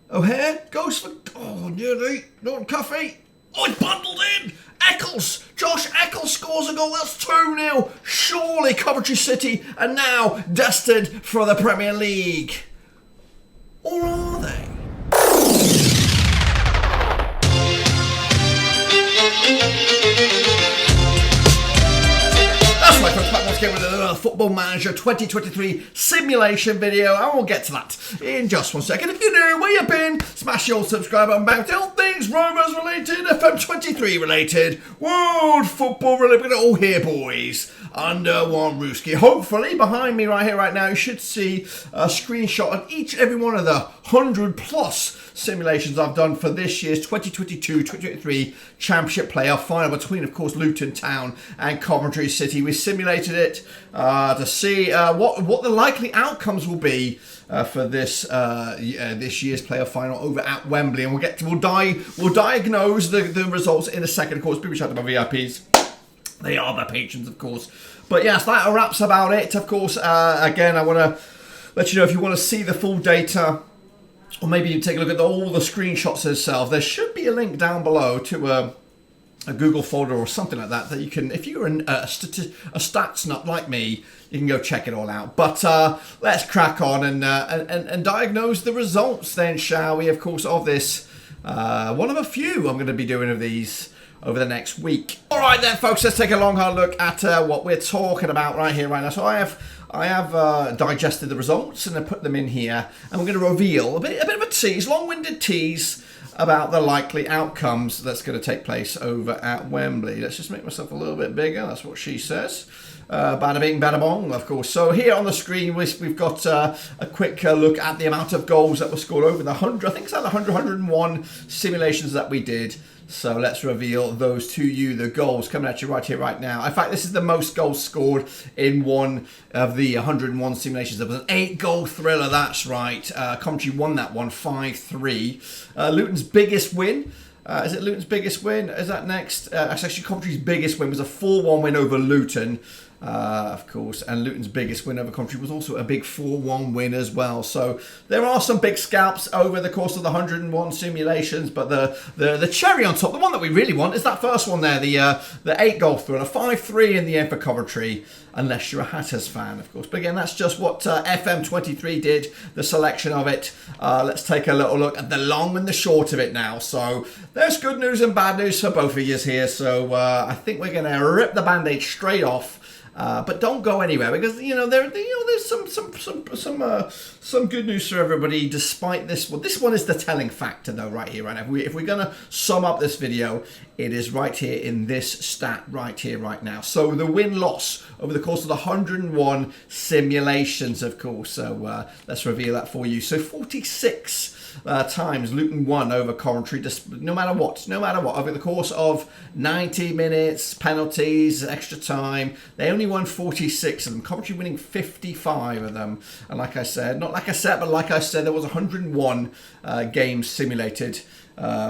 O'Hare goes for... Oh, nearly. Norton Cuffy. Oh, he's bundled in. Eccles. Josh Eccles scores a goal. That's 2-0. Surely Coventry City are now destined for the Premier League. Or are they? That's right, folks. Back once again with another Football Manager 2023 simulation video, and we'll get to that in just 1 second. If you're new, where you been? Smash the old subscribe button. Back to all things Rovers related, FM23 related, World Football related. We're going to all here, boys, under one rooski. Hopefully, behind me right here, right now, you should see a screenshot of each and every one of the 100+ simulations I've done for this year's 2022-2023 Championship playoff final between, of course, Luton Town and Coventry City. We simulated it to see what the likely outcomes will be for this year's playoff final over at Wembley, and we'll diagnose the results in a second. Of course, people shout out to my VIPs. They are the patrons, of course. But yes, that wraps about it. Of course, again, I want to let you know, if you want to see the full data, or maybe you take a look at all the screenshots themselves, there should be a link down below to a Google folder or something like that you can, if you're a stats nut like me, you can go check it all out. But let's crack on and diagnose the results then, shall we? Of course, of this one of a few I'm going to be doing of these over the next week. All right then, folks, let's take a long hard look at what we're talking about right here, right now. So I have digested the results and I put them in here, and we're going to reveal a bit of a tease, long-winded tease about the likely outcomes that's going to take place over at Wembley. Let's just make myself a little bit bigger. That's what she says. Bada bing, bada bong, of course. So here on the screen, we've got a quick look at the amount of goals that were scored over the 100. I think it's like the 101 simulations that we did. So let's reveal those to you. The goals coming at you right here, right now. In fact, this is the most goals scored in one of the 101 simulations. There was an 8-goal thriller, that's right. Coventry won that one, 5-3. Luton's biggest win. Is it Luton's biggest win? Is that next? Actually, Coventry's biggest win was a 4-1 win over Luton. Of course, and Luton's biggest win over Coventry was also a big 4-1 win as well. So there are some big scalps over the course of the 101 simulations, but the cherry on top, the one that we really want, is that first one there, the 8-goal thriller, 5-3 in the end for Coventry, unless you're a Hatters fan, of course. But again, that's just what FM23 did, the selection of it. Let's take a little look at the long and the short of it now. So there's good news and bad news for both of you here. So I think we're going to rip the band-aid straight off. But don't go anywhere, because there's some good news for everybody. Despite this one, is the telling factor though, right here, right now. If we're gonna sum up this video, it is right here in this stat right here, right now. So the win-loss over the course of the 101 simulations, of course. So let's reveal that for you. So 46 times Luton won over Coventry, no matter what, over the course of 90 minutes, penalties, extra time. They only won 46 of them. Coventry winning 55 of them. And like I said, not like I said, but like I said, there was 101 games simulated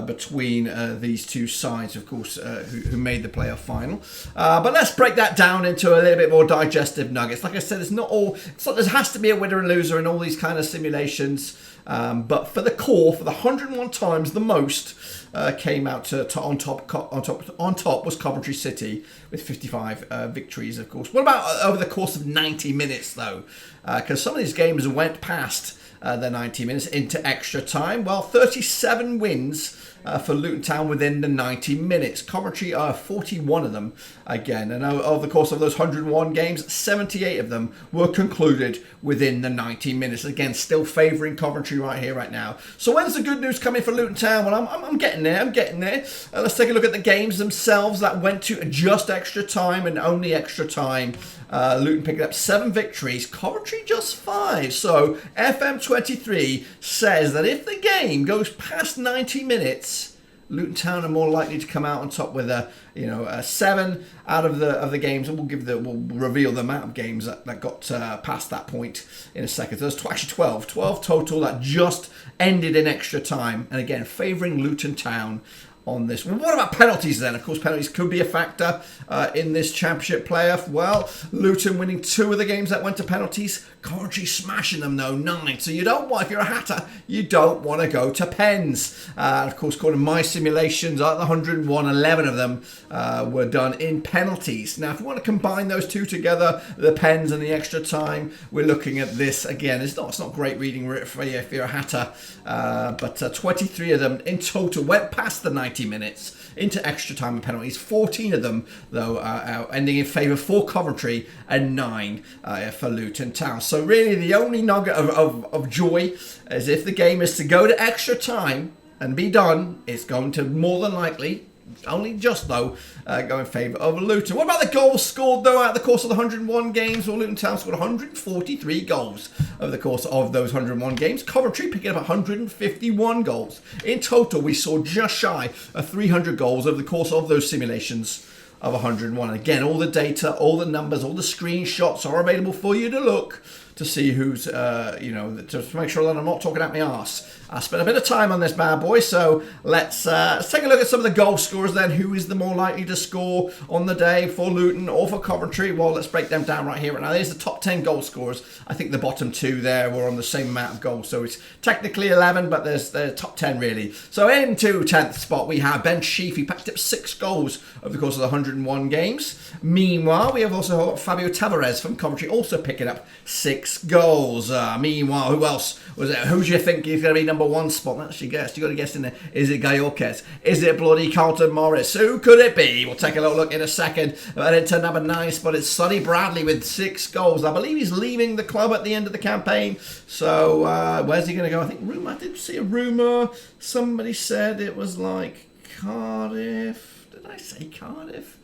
between these two sides, of course, who made the playoff final. But let's break that down into a little bit more digestive nuggets. Like I said, there has to be a winner and loser in all these kind of simulations. But for the core, for the 101 times, the most came out to on top was Coventry City with 55 victories, of course. What about over the course of 90 minutes, though? Because some of these games went past the 90 minutes into extra time. Well, 37 wins for Luton Town within the 90 minutes. Coventry are 41 of them again. And over the course of those 101 games, 78 of them were concluded within the 90 minutes. Again, still favouring Coventry right here, right now. So when's the good news coming for Luton Town? Well, I'm getting there. Let's take a look at the games themselves that went to just extra time and only extra time. Luton picked up 7 victories, Coventry just 5. So FM23 says that if the game goes past 90 minutes, Luton Town are more likely to come out on top with a 7 out of the games, and we'll reveal the amount of games that got past that point in a second. So there's actually 12 total that just ended in extra time, and again favouring Luton Town on this. Well, what about penalties then? Of course, penalties could be a factor in this championship playoff. Well, Luton winning 2 of the games that went to penalties. Coventry smashing them though, 9. So you don't want, if you're a hatter, you don't want to go to pens. Of course, according to my simulations, out of the 101, 11 of them were done in penalties. Now, if you want to combine those two together, the pens and the extra time, we're looking at this again. It's not great reading for you if you're a hatter, but 23 of them in total went past the 90 minutes into extra time and penalties. 14 of them, though, ending in favour for Coventry and 9 for Luton Town. So really the only nugget of joy is if the game is to go to extra time and be done, it's going to more than likely, only just though, go in favour of Luton. What about the goals scored though out of the course of the 101 games? Well, Luton Town scored 143 goals over the course of those 101 games. Coventry picking up 151 goals. In total, we saw just shy of 300 goals over the course of those simulations of 101. Again, all the data, all the numbers, all the screenshots are available for you to look to see who's, to make sure that I'm not talking out my arse. I spent a bit of time on this bad boy, so let's take a look at some of the goal scorers then. Who is the more likely to score on the day for Luton or for Coventry? Well, let's break them down right here. Right now, there's the top 10 goal scorers. I think the bottom 2 there were on the same amount of goals, so it's technically 11, but there's the top 10 really. So into 10th spot, we have Ben Sheaf. He packed up 6 goals over the course of the 101 games. Meanwhile, we have also got Fabio Tavares from Coventry also picking up 6 goals. Meanwhile, who else was it? Who do you think is going to be number 1 spot? That's your guess. You got to guess in there. Is it Gayorquez? Is it bloody Carlton Morris? Who could it be? We'll take a little look in a second. But into number 9 spot, it's Sonny Bradley with 6 goals. I believe he's leaving the club at the end of the campaign. So where's he going to go? I think I did see a rumour. Somebody said it was like Cardiff. Did I say Cardiff?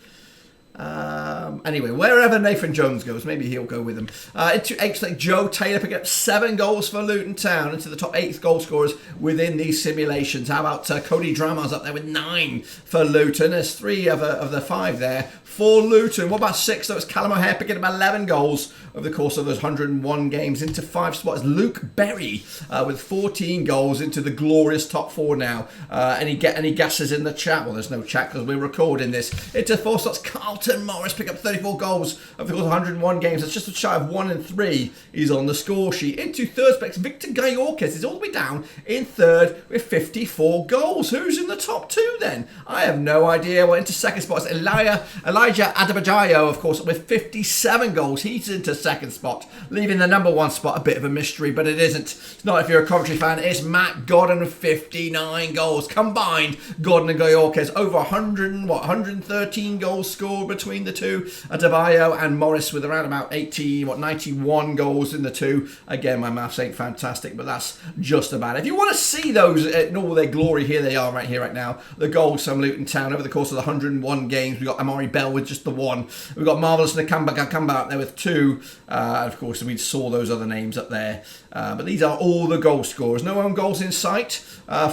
Anyway, wherever Nathan Jones goes, maybe he'll go with him. Into 8th, like Joe Taylor picking up 7 goals for Luton Town, into the top 8 goal scorers within these simulations. How about Cody Dramar's up there with 9 for Luton? There's 3 of the 5 there for Luton. What about 6? That was Callum O'Hare picking up 11 goals over the course of those 101 games. Into 5 spots, Luke Berry with 14 goals into the glorious top 4 now. Any guesses in the chat? Well, there's no chat because we're recording this. Into 4 spots, Carlton Morris picked up 34 goals over the course of 101 games. That's just a shy of 1 and 3. He's on the score sheet. Into 3rd spot, Victor Gayorquez is all the way down in 3rd with 54 goals. Who's in the top 2 then? I have no idea. Well, into 2nd spot, it's Elijah Adebayo, of course, with 57 goals. He's into 2nd spot, leaving the number 1 spot a bit of a mystery, but it isn't. It's not if you're a Coventry fan. It's Matt Godden with 59 goals. Combined, Godden and Gayorquez over 113 goals scored between the two. Adebayo and Morris with around about 91 goals in the 2. Again, my maths ain't fantastic, but that's just about it. If you want to see those in all their glory, here they are right here, right now. The goals from Luton Town over the course of the 101 games. We've got Amari Bell with just the 1. We've got Marvellous Nakamba up there with 2. Of course, we saw those other names up there. But these are all the goal scorers. No own goals in sight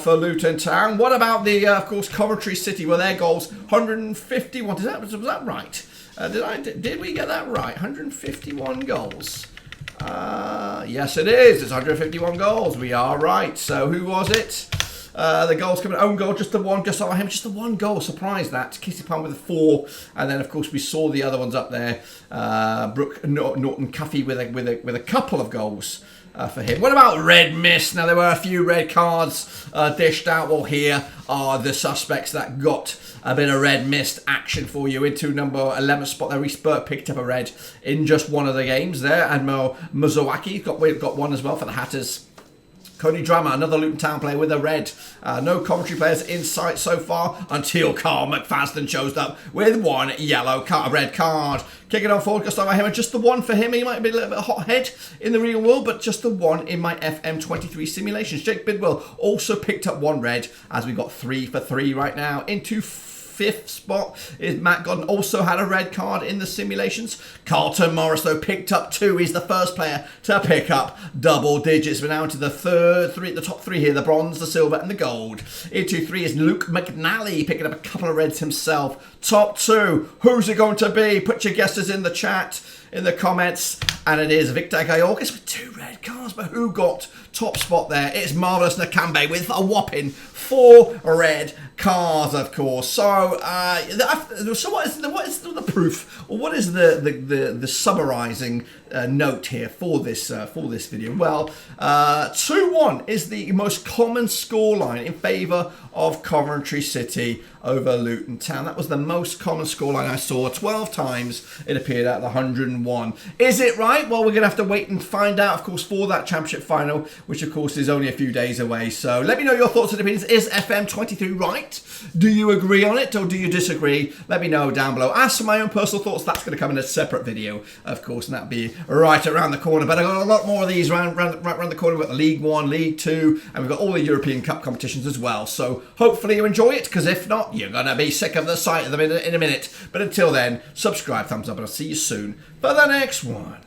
for Luton Town. What about the, of course, Coventry City? Well, their goals, 151. Was that right? Did we get that right? 151 goals. Yes, it is. It's 151 goals. We are right. So who was it? The goals coming, own goal, just the 1, just off him, just the 1 goal. Surprised that. Kissy Palm with a 4, and then of course we saw the other ones up there. Brooke Norton Cuffey with a couple of goals for him. What about red mist? Now there were a few red cards dished out. Well, here are the suspects that got a bit of red mist action for you. Into number 11 spot there, Reece Burke picked up a red in just 1 of the games there. Admiral Muzawaki got 1 as well for the Hatters. Cody Drammer, another Luton Town player with a red. No Coventry players in sight so far until Carl McFadden shows up with 1 red card. Kicking on forward, Gustavo Hemmer, just the 1 for him. He might be a little bit hothead in the real world, but just the 1 in my FM23 simulations. Jake Bidwell also picked up 1 red, as we got 3 for 3 right now. Into 5th spot is Matt Godden, also had a red card in the simulations. Carlton Morris, though, picked up 2. He's the first player to pick up double digits. We're now into the top 3 here, the bronze, the silver, and the gold. Into 3 is Luke McNally, picking up a couple of reds himself. Top 2, who's it going to be? Put your guesses in the chat, in the comments, and it is Victor Gayorquez with 2 red cards. But who got top spot there. It's Marvellous Nakambe with a whopping 4 red cards, of course. So, so what is the proof, or what is the summarising note here for this video? Well, 2-1 is the most common scoreline in favour of Coventry City over Luton Town. That was the most common scoreline I saw. 12 times it appeared at the 101. Is it right? Well, we're going to have to wait and find out, of course, for that championship final, which, of course, is only a few days away. So let me know your thoughts and opinions. Is FM23 right? Do you agree on it, or do you disagree? Let me know down below. As for my own personal thoughts, that's going to come in a separate video, of course, and that'll be right around the corner. But I've got a lot more of these right around the corner. We've got the League One, League Two, and we've got all the European Cup competitions as well. So hopefully you enjoy it, because if not, you're going to be sick of the sight of them in a minute. But until then, subscribe, thumbs up, and I'll see you soon for the next one.